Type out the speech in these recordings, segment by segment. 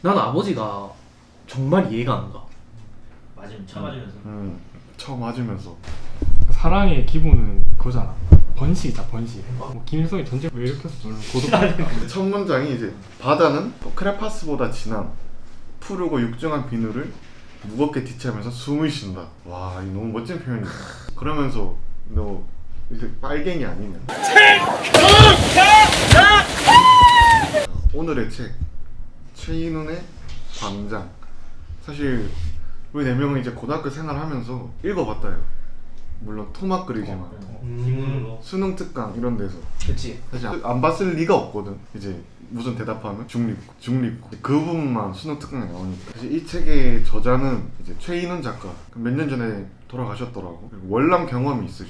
난 아버지가 정말 이해가 안 가. 맞으면 쳐맞으면서. 쳐 맞으면서. 사랑의 기본은 그거잖아. 번식이다, 번식. 뭐 김일성이 전쟁 왜 일으켰어? 고독하니까. 첫 문장이 이제 바다는 크레파스보다 진한 푸르고 육중한 비누를 무겁게 뒤치하면서 숨을 쉰다. 와, 이 너무 멋진 표현이다. 그러면서 너 이제 빨갱이 아니면 오늘의 책 최인훈의 광장. 사실 우리 네 명은 이제 고등학교 생활하면서 읽어봤다요. 물론 토막글이지만 뒷문으로. 수능 특강 이런 데서 그치. 사실 안 봤을 리가 없거든. 이제 무슨 대답하면 중립고 그 부분만 수능 특강에 나오니까. 사실 이 책의 저자는 이제 최인훈 작가. 몇 년 전에 돌아가셨더라고. 그리고 월남 경험이 있으셔.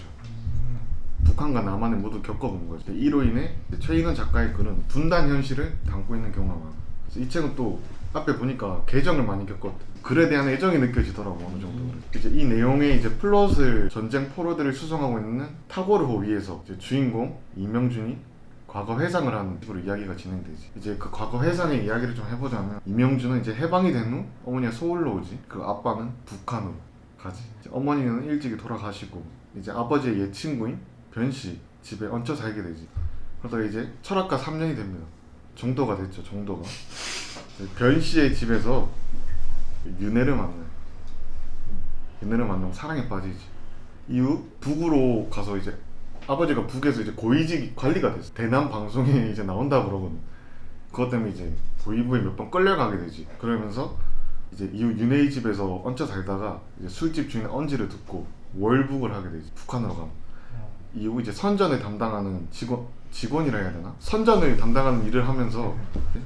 북한과 남한을 모두 겪어본 거죠. 이로 인해 최인훈 작가의 글은 분단 현실을 담고 있는 경우가 많아. 그래서 이 책은 또 앞에 보니까 개정을 많이 겪었대. 글에 대한 애정이 느껴지더라고, 어느 정도. 이제 이 내용의 이제 플롯을 전쟁 포로들을 수송하고 있는 타고르호 위에서 이제 주인공 이명준이 과거 회상을 하는 식으로 이야기가 진행되지. 이제 그 과거 회상의 이야기를 좀 해보자면, 이명준은 이제 해방이 된 후 어머니가 서울로 오지. 그 아빠는 북한으로 가지. 이제 어머니는 일찍이 돌아가시고 이제 아버지의 옛 친구인 변씨 집에 얹혀 살게 되지. 그러다가 이제 철학과 3년이 됩니다. 정도가 됐죠, 정도가. 변씨의 집에서 윤혜를 만나요. 윤혜를 만나고 사랑에 빠지지. 이후 북으로 가서 이제 아버지가 북에서 이제 고위직 관리가 됐어. 대남 방송에 이제 나온다 그러거든. 그것 때문에 이제 고위부에 몇 번 끌려가게 되지. 그러면서 이제 이후 윤혜의 집에서 얹혀 살다가 이제 술집 주인의 언지를 듣고 월북을 하게 되지. 북한으로 가면. 이후 이제 선전을 담당하는 직원이라 해야 되나? 선전을 담당하는 일을 하면서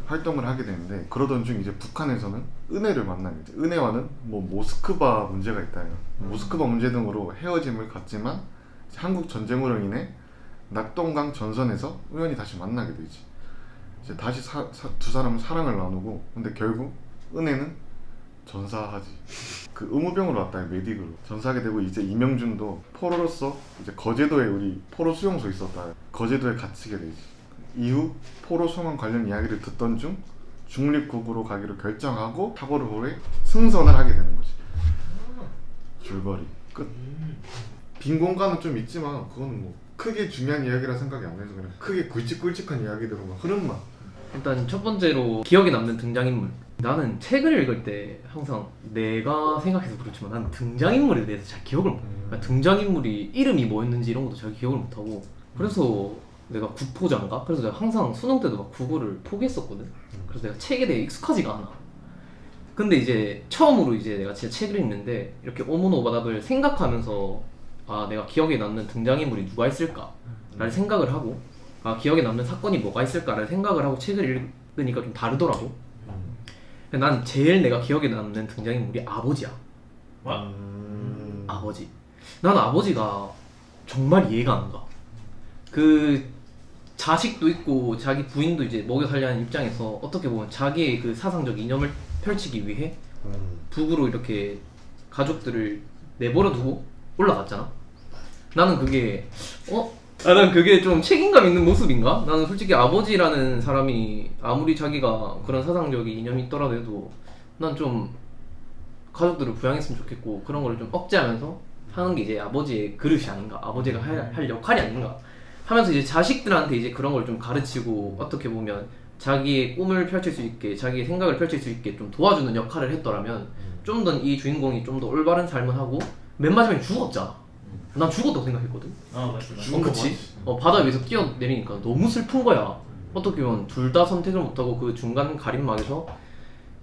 활동을 하게 되는데, 그러던 중 이제 북한에서는 은혜를 만나게 돼. 은혜와는 뭐 모스크바 문제가 있다요. 모스크바 문제 등으로 헤어짐을 갖지만 한국 전쟁으로 인해 낙동강 전선에서 우연히 다시 만나게 되지. 이제 다시 두 사람은 사랑을 나누고, 근데 결국 은혜는 전사하지. 그 의무병으로 왔다, 메딕으로 전사하게 되고, 이제 이명준도 포로로서 이제 거제도에 우리 포로 수용소 있었다. 거제도에 갇히게 되지. 이후 포로 송환 관련 이야기를 듣던 중 중립국으로 가기로 결정하고 타고르호에 승선을 하게 되는 거지. 줄거리 끝. 빈 공간은 좀 있지만 그건 뭐 크게 중요한 이야기라 생각이 안 해서 그냥 크게 굵직굵직한 이야기들은 흐름만. 일단 첫 번째로 기억에 남는 등장인물. 나는 책을 읽을 때 항상 내가 생각해서 그렇지만 나는 등장인물에 대해서 잘 기억을 못해. 그러니까 등장인물이 이름이 뭐였는지 이런 것도 잘 기억을 못하고, 그래서 내가 국포자인가? 그래서 내가 항상 수능 때도 막 국어를 포기했었거든. 그래서 내가 책에 대해 익숙하지가 않아. 근데 이제 처음으로 이제 내가 진짜 책을 읽는데 이렇게 오문오바답을 생각하면서 아, 내가 기억에 남는 등장인물이 누가 있을까? 라는 생각을 하고, 아, 기억에 남는 사건이 뭐가 있을까를 생각을 하고 책을 읽으니까 좀 다르더라고. 난 제일 내가 기억에 남는 등장인물이 아버지야. 아버지. 난 아버지가 정말 이해가 안 가. 그 자식도 있고 자기 부인도 이제 먹여 살려는 입장에서 어떻게 보면 자기의 그 사상적 이념을 펼치기 위해 북으로 이렇게 가족들을 내버려 두고 올라갔잖아. 나는 그게 난 그게 좀 책임감 있는 모습인가? 나는 솔직히 아버지라는 사람이 아무리 자기가 그런 사상적인 이념이 있더라도 난 좀 가족들을 부양했으면 좋겠고, 그런 거를 좀 억제하면서 하는 게 이제 아버지의 그릇이 아닌가, 아버지가 할 역할이 아닌가 하면서 이제 자식들한테 이제 그런 걸 좀 가르치고, 어떻게 보면 자기의 꿈을 펼칠 수 있게, 자기의 생각을 펼칠 수 있게 좀 도와주는 역할을 했더라면 좀 더 이 주인공이 좀 더 올바른 삶을 하고, 맨 마지막에 죽었잖아. 난 죽었다고 생각했거든. 맞지. 그치? 바다 위에서 뛰어내리니까 너무 슬픈 거야. 어떻게 보면 둘 다 선택을 못하고 그 중간 가림막에서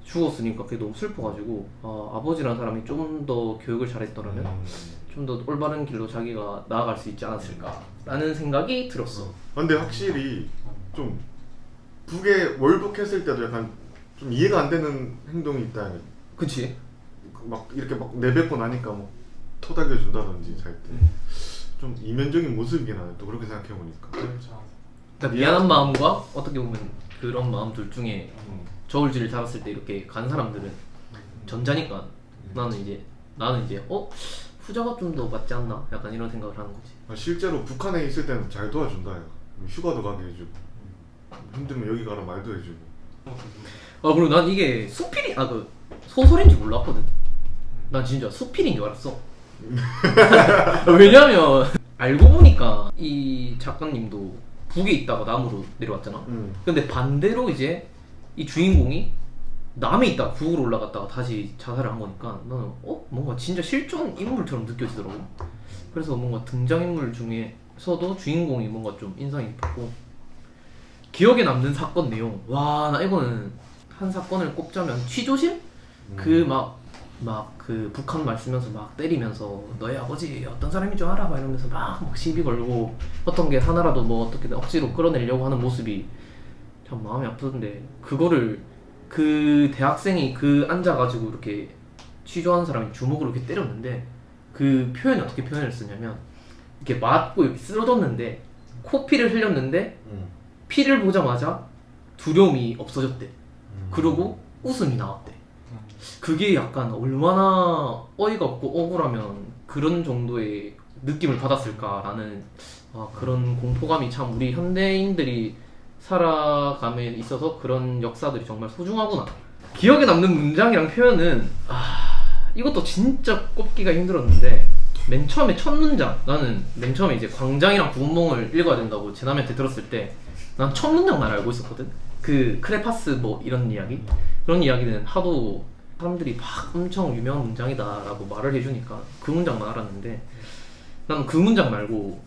죽었으니까 그게 너무 슬퍼가지고, 아버지라는 사람이 좀 더 교육을 잘했더라면 좀 더 올바른 길로 자기가 나아갈 수 있지 않았을까라는 생각이 들었어. 근데 확실히 좀 북에 월북했을 때도 약간 좀 이해가 안 되는 행동이 있다. 그치? 막 이렇게 막 내뱉고 나니까 뭐 토닥여 준다든지 잘 때 좀 이면적인 모습이긴 하네. 또 그렇게 생각해 보니까. 그러니까 미안한 마음과 어떻게 보면 그런 마음 둘 중에 저울질을 잡았을 때 이렇게 간 사람들은 전자니까, 나는 이제 후자가 좀 더 맞지 않나? 약간 이런 생각을 하는 거지. 실제로 북한에 있을 때는 잘 도와준다. 휴가도 가게 해주고, 힘들면 여기 가라 말도 해주고. 아 그리고 난 이게 수필이 그 소설인지 몰랐거든. 난 진짜 수필인 줄 알았어. 왜냐면 알고 보니까 이 작가님도 북에 있다가 남으로 내려왔잖아. 근데 반대로 이제 이 주인공이 남에 있다가 북으로 올라갔다가 다시 자살을 한 거니까 나는 뭔가 진짜 실존 인물처럼 느껴지더라고. 그래서 뭔가 등장인물 중에서도 주인공이 뭔가 좀 인상이 깊었고, 기억에 남는 사건 내용, 와 나 이거는 한 사건을 꼽자면 취조실? 그 북한 말 쓰면서 막 때리면서 너희 아버지 어떤 사람인 줄 알아? 막 이러면서 막 시비 걸고 어떤 게 하나라도 뭐 어떻게든 억지로 끌어내려고 하는 모습이 참 마음이 아프던데, 그거를 그 대학생이 앉아가지고 이렇게 취조하는 사람이 주먹으로 이렇게 때렸는데 그 표현이 어떻게 표현을 쓰냐면 이렇게 맞고 이렇게 쓰러졌는데 코피를 흘렸는데 피를 보자마자 두려움이 없어졌대. 그리고 웃음이 나왔대. 그게 약간 얼마나 어이가 없고 억울하면 그런 정도의 느낌을 받았을까라는 그런 공포감이 참 우리 현대인들이 살아감에 있어서 그런 역사들이 정말 소중하구나. 기억에 남는 문장이랑 표현은 이것도 진짜 꼽기가 힘들었는데, 맨 처음에 첫 문장, 나는 맨 처음에 이제 광장이랑 구운몽을 읽어야 된다고 제남이한테 들었을 때 난 첫 문장만 알고 있었거든. 그 크레파스 뭐 이런 이야기, 그런 이야기는 하도 사람들이 막 엄청 유명한 문장이다라고 말을 해주니까 그 문장만 알았는데, 나는 그 문장 말고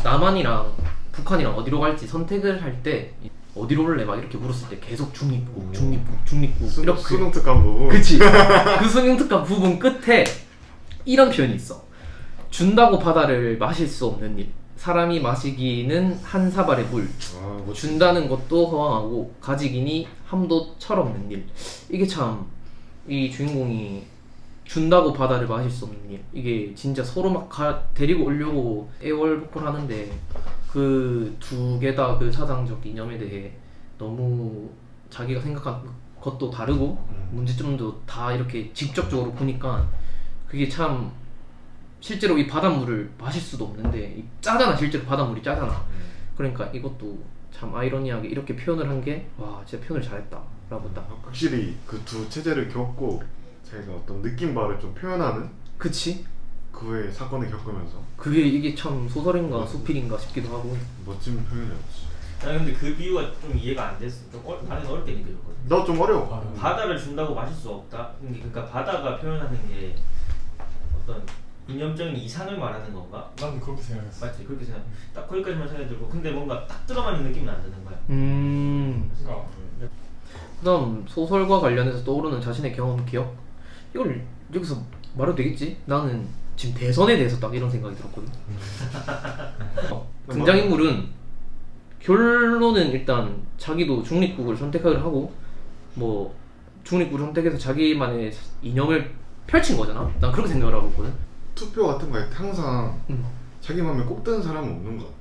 남한이랑 북한이랑 어디로 갈지 선택을 할 때 어디로 올래 막 이렇게 물었을 때 계속 중립국 이렇게 수능 특강 부분. 그치. 그 수능 특강 부분 끝에 이런 표현이 있어. 준다고 바다를 마실 수 없는 일, 사람이 마시기는 한 사발의 물, 준다는 것도 허황하고 가지기니 함도 철없는 일. 이게 참 이 주인공이 준다고 바다를 마실 수 없는 일, 이게 진짜 서로 막 데리고 오려고 애월복걸 하는데 그 두 개 다 그 사상적 이념에 대해 너무 자기가 생각한 것도 다르고 문제점도 다 이렇게 직접적으로 보니까 그게 참, 실제로 이 바닷물을 마실 수도 없는데 짜잖아. 실제로 바닷물이 짜잖아. 그러니까 이것도 참 아이러니하게 이렇게 표현을 한 게 와 진짜 표현을 잘했다 라고 딱. 확실히 그 두 체제를 겪고 자기가 어떤 느낀 바를 좀 표현하는 그치? 그 후에 사건을 겪으면서 이게 참 소설인가 수필인가 싶기도 하고. 멋진 표현이었지. 나 근데 그 비유가 좀 이해가 안 됐어. 좀 나는 어렵게 느껴졌거든. 나 좀 어려워. 바다를 준다고 마실 수 없다. 그러니까 바다가 표현하는 게 어떤 이념적인 이상을 말하는 건가? 나도 그렇게 생각했어. 맞지? 그렇게 생각. 딱 거기까지만 생각이 들고, 근데 뭔가 딱 들어맞는 느낌은 안 드는 거야. 그러니까 그다음 소설과 관련해서 떠오르는 자신의 경험 기억? 이걸 여기서 말해도 되겠지? 나는 지금 대선에 대해서 딱 이런 생각이 들었거든. 등장인물은 결론은 일단 자기도 중립국을 선택을 하고 뭐 중립국을 선택해서 자기만의 이념을 펼친 거잖아. 난 그렇게 생각을 하고 있거든. 투표 같은 거에 항상 자기 맘에 꼭 드는 사람은 없는 것 같아.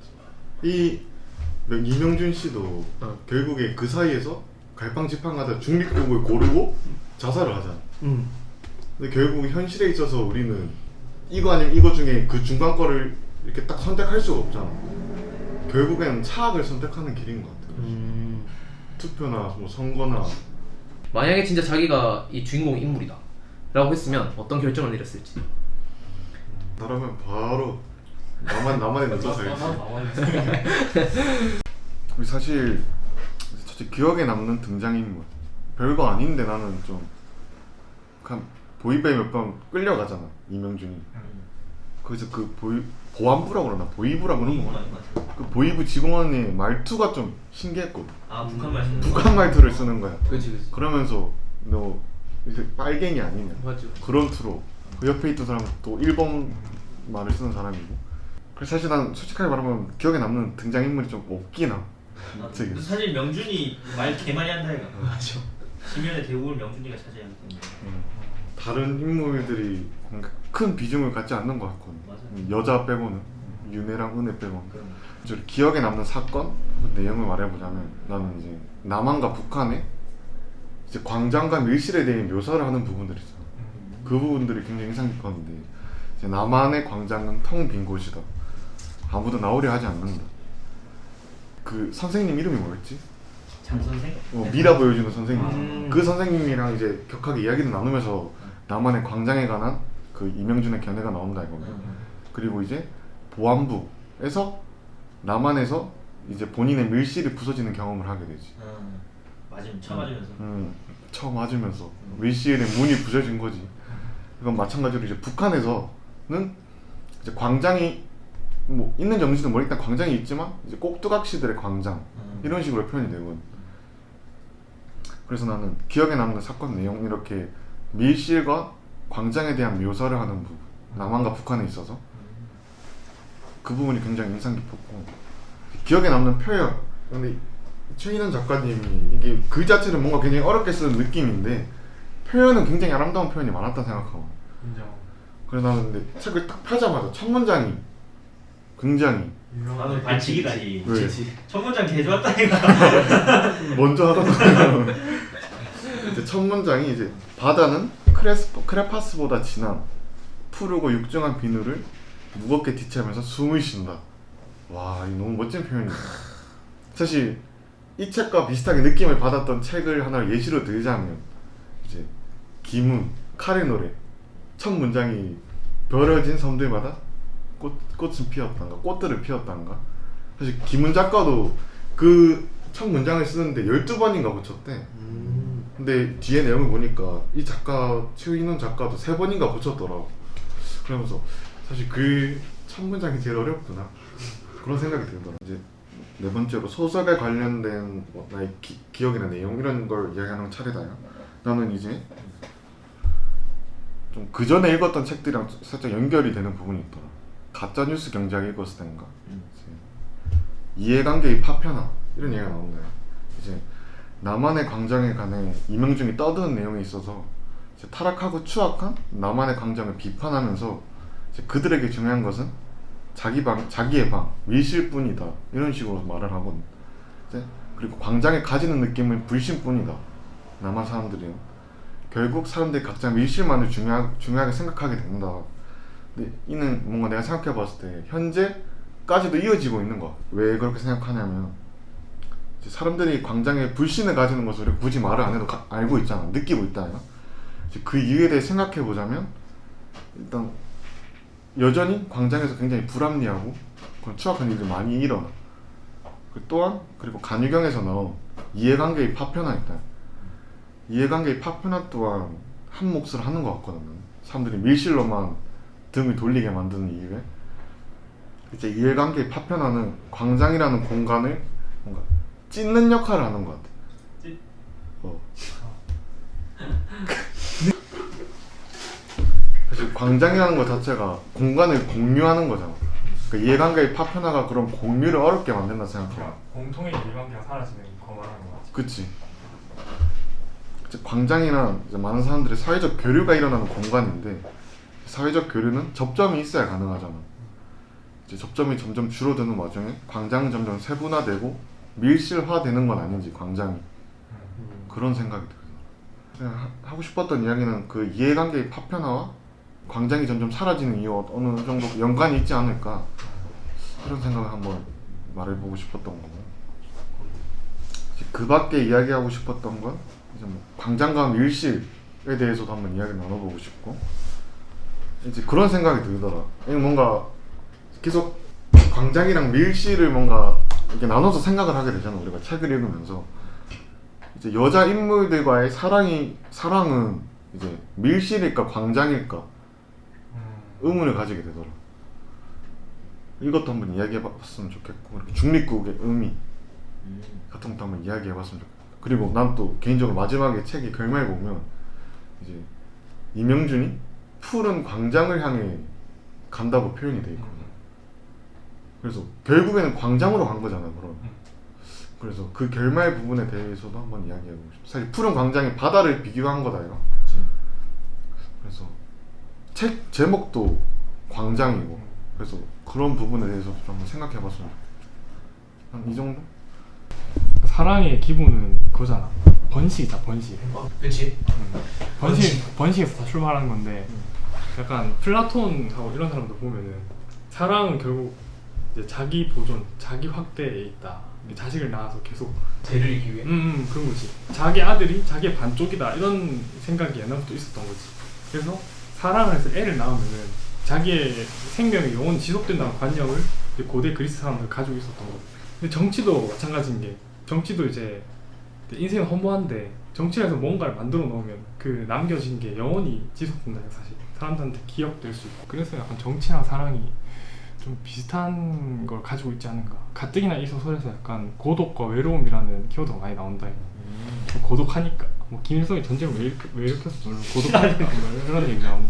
이명준 씨도 결국에 그 사이에서 갈팡질팡하다 중립국을 고르고 자살을 하잖아. 근데 결국 현실에 있어서 우리는 이거 아니면 이거 중에 그 중간 거를 이렇게 딱 선택할 수가 없잖아. 결국엔 차악을 선택하는 길인 것 같아. 투표나 뭐 선거나. 만약에 진짜 자기가 이 주인공 인물이다 라고 했으면 어떤 결정을 내렸을지. 나라면 바로 나만의 먼저 살지. 사실 기억에 남는 등장인물 별거 아닌데 나는 좀 그냥 보이베이 몇 번 끌려가잖아 이명준이. 그래서 그 보안부라고 그러나 보이부라고 그러는 거. 그 보이부 직원의 말투가 좀 신기했거든. 북한 말 쓰는 북한 말투를 쓰는 거야. 그치. 그러면서 너 이제 빨갱이 아니냐. 맞죠. 그런 투로 그 옆에 있던 사람은 또 일본 말을 쓰는 사람이고. 그래서 사실 난 솔직하게 말하면 기억에 남는 등장인물이 좀 없긴 함. 사실 명준이 말 개 많이 한다 이가. 맞죠. 지면의 대부분 명준이가 차지하기 때문에. 다른 인물들이 큰 비중을 갖지 않는 것 같거든. 맞아. 여자 빼고는 윤혜랑 은혜 빼고는. 기억에 남는 사건 내용을 말해보자면 나는 이제 남한과 북한의 이제 광장과 밀실에 대해 묘사를 하는 부분들 있잖아. 그 부분들이 굉장히 인상 깊었는데, 이제 남한의 광장은 텅 빈 곳이다. 아무도 나오려 하지 않는다. 그 선생님 이름이 뭐였지? 장 선생? 미라 보여주는 선생님. 음. 그 선생님이랑 이제 격하게 이야기를 나누면서 남한의 광장에 관한 그 이명준의 견해가 나온다 이거면. 그리고 이제 보안부에서 남한에서 이제 본인의 밀실이 부서지는 경험을 하게 되지. 맞으면 쳐맞으면서. 처음 맞으면서 밀실의 문이 부서진 거지. 이건 마찬가지로 이제 북한에서는 이제 광장이 뭐 있는지 없는지는 모르겠다. 광장이 있지만 이제 꼭두각시들의 광장 이런 식으로 표현이 되거든. 그래서 나는 기억에 남는 사건 내용 이렇게 밀실과 광장에 대한 묘사를 하는 부분, 남한과 북한에 있어서 그 부분이 굉장히 인상 깊었고, 기억에 남는 표현. 근데 최인원 작가님이 이게 글 자체는 뭔가 굉장히 어렵게 쓰는 느낌인데 표현은 굉장히 아름다운 표현이 많았다 생각하고. 인정. 그래서 나는 근데 책을 딱 펴자마자 첫 문장이 굉장히 나는 반칙이다니. 왜? 첫 문장 개 좋았다니까. 먼저 하던 이제 첫 문장이 이제 바다는 크레파스보다 진한 푸르고 육중한 비늘을 무겁게 뒤차면서 숨을 쉰다. 와, 이 너무 멋진 표현이다. 사실 이 책과 비슷하게 느낌을 받았던 책을 하나 예시로 들자면 이제 김훈 칼의 노래 첫 문장이 버려진 섬들마다 꽃은 피었단가 꽃들을 피웠단가. 사실 김훈 작가도 그 첫 문장을 쓰는데 12번인가 고쳤대. 근데 뒤에 내용을 보니까 이 작가 최인원 작가도 3번인가 고쳤더라고. 그러면서 사실 그 첫 문장이 제일 어렵구나 그런 생각이 들더라. 이제 네 번째로 소설에 관련된 뭐 나의 기억이나 내용 이런 걸 이야기하는 차례다요. 나는 이제 좀 그 전에 읽었던 책들이랑 살짝 연결이 되는 부분이 있더라. 가짜뉴스 경제학 읽었을 때인가 이해관계의 파편화 이런 얘기가 나온다. 이제 남한의 광장에 관해 이명준이 떠드는 내용에 있어서 이제 타락하고 추악한 남한의 광장을 비판하면서 이제 그들에게 중요한 것은 자기의 방, 밀실뿐이다 이런 식으로 말을 하거든. 이제 그리고 광장에 가지는 느낌은 불신뿐이다. 남한 사람들이요. 결국 사람들이 각자 밀실만을 중요하게 생각하게 된다. 근데 이는 뭔가 내가 생각해봤을 때 현재까지도 이어지고 있는 거야. 왜 그렇게 생각하냐면 이제 사람들이 광장에 불신을 가지는 것을 우리가 굳이 말을 안 해도 알고 있잖아. 느끼고 있다. 이제 그 이유에 대해 생각해보자면 일단 여전히 광장에서 굉장히 불합리하고 그런 추악한 일들이 많이 일어나. 그리고 간유경에서 나온 이해관계의 파편화 있다. 이해관계의 파편화 또한 한 몫을 하는 것 같거든. 사람들이 밀실로만 등을 돌리게 만드는 이유에 이제 이해관계의 파편화는 광장이라는 공간을 뭔가 찢는 역할을 하는 것 같아. 사실 광장이라는 것 자체가 공간을 공유하는 거잖아. 그러니까 이해관계의 파편화가 그런 공유를 어렵게 만든다 생각해. 공통의 이해관계가 사라지는 거 말하는 거 같지. 그치. 이제 광장이란 이제 많은 사람들의 사회적 교류가 일어나는 공간인데 사회적 교류는 접점이 있어야 가능하잖아. 이제 접점이 점점 줄어드는 와중에 광장은 점점 세분화되고 밀실화되는 건 아닌지 광장이 그런 생각이 들어요. 하고 싶었던 이야기는 그 이해관계의 파편화와 광장이 점점 사라지는 이유와 어느 정도 연관이 있지 않을까 그런 생각을 한번 말해보고 싶었던 거고, 그 밖에 이야기하고 싶었던 건 이제 뭐 광장과 밀실에 대해서도 한번 이야기 나눠보고 싶고, 이제 그런 생각이 들더라. 뭔가 계속 광장이랑 밀실을 뭔가 이렇게 나눠서 생각을 하게 되잖아. 우리가 책을 읽으면서 이제 여자 인물들과의 사랑은 이제 밀실일까 광장일까 의문을 가지게 되더라. 이것도 한번 이야기해봤으면 좋겠고, 그리고 중립국의 의미 같은 것도 한번 이야기해봤으면 좋겠고, 그리고 난 또 개인적으로 마지막에 책의 결말에 보면 이제 이명준이 푸른 광장을 향해 간다고 표현이 돼 있거든. 그래서 결국에는 광장으로 간 거잖아, 그럼. 그래서 그 결말 부분에 대해서도 한번 이야기해보고 싶어. 사실 푸른 광장이 바다를 비교한 거다 이거. 그래서 책 제목도 광장이고, 그래서 그런 부분에 대해서도 좀 한번 생각해봤으면 좋겠어. 한 이 정도? 사랑의 기본은 그거잖아. 번식이다, 번식. 그치? 번식에서 다 출발하는 건데, 약간 플라톤하고 이런 사람들 보면은 사랑은 결국 이제 자기 보존, 자기 확대에 있다. 자식을 낳아서 계속 죄를 이기 위해. 그런 거지. 자기 아들이 자기의 반쪽이다 이런 생각이 옛날부터 있었던 거지. 그래서 사랑을 해서 애를 낳으면은 자기의 생명이 영원히 지속된다는 관념을 이제 고대 그리스 사람들 가지고 있었던 거고. 근데 정치도 마찬가지인 게, 정치도 이제 인생은 허무한데 정치에서 뭔가를 만들어 놓으면 그 남겨진 게 영원히 지속된다. 사실 사람들한테 기억될 수 있고. 그래서 약간 정치랑 사랑이 좀 비슷한 걸 가지고 있지 않은가. 가뜩이나 이 소설에서 약간 고독과 외로움이라는 키워드가 많이 나온다. 고독하니까 뭐 김일성이 전쟁을 왜 일으켰어? 고독하니까 뭐 이런 얘기 나오고.